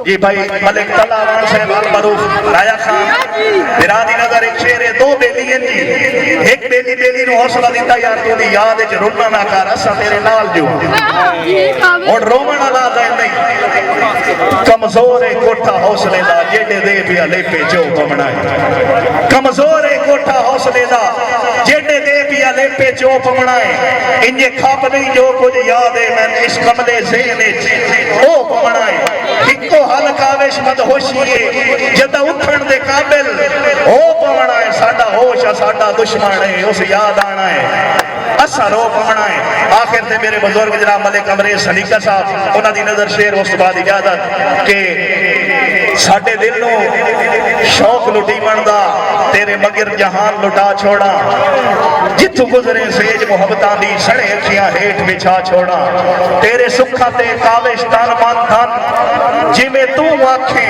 जी भाई मलिक तलावान साहब अलमरूफ राया खान बिरादी नगर एक शेर है, दो बेली हैं जी। एक बेली बेली नु हौसला दिता यार तू दी याद विच रोना ना कर, असा तेरे नाल जो और रोमन वाला नहीं। कमजोर है कोठा हौसले दा जेडे दे पिया लेपे जो पमनाए। कमजोर है कोठा हौसले दा जेडे दे पिया लेपे जो पमनाए। इंजे खाप नहीं जो कुछ याद है मैं इस कमले ज़हन विच ओ पमनाए। इको हल काविश मत होशिए जदा उठण दे काबिल ओ पवना है। साडा होश है साडा दुश्मन है उस याद आना है असा रो पवना है। आखिर ते मेरे बुजुर्ग जनाब मलिक अमरेज सलीका साहब उन्हां दी नजर शेर उस बाद इजाजत के साडे दिल नू शौक लुटीवन दा तेरे मगर जहान लुटा छोड़ा। जिथों गुजरे सेज मुहब्बतां दी सड़े अखियां हेठ बिछा छोड़ा। तेरे सुखा ते काविश तन मन धन जिमें तू आखे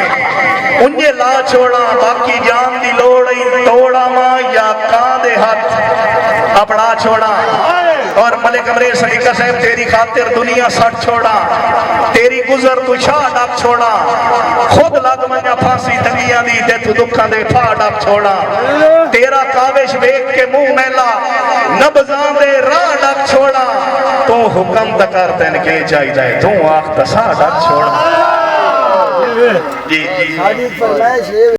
उन्हें ला छोड़ा। बाकी जान दी लोड़ तोड़ा मां या कां दे हाथ अपना छोड़ा। और मलिक अमरेज सलीका साहब तेरी खातिर दुनिया सट छोड़ा। तेरी गुजर तू शाह डाक छोड़ा। खुद लग मजा फांसी तंगिया दी ते तू दुखा दे फा डाक छोड़ा। तेरा काविश वेख के मुंह मैला नब्जां दे राह डाक छोड़ा। तू हुक्म त कर तेन के चाहिदा है तू आख तसा डाक छोड़ा। जी जी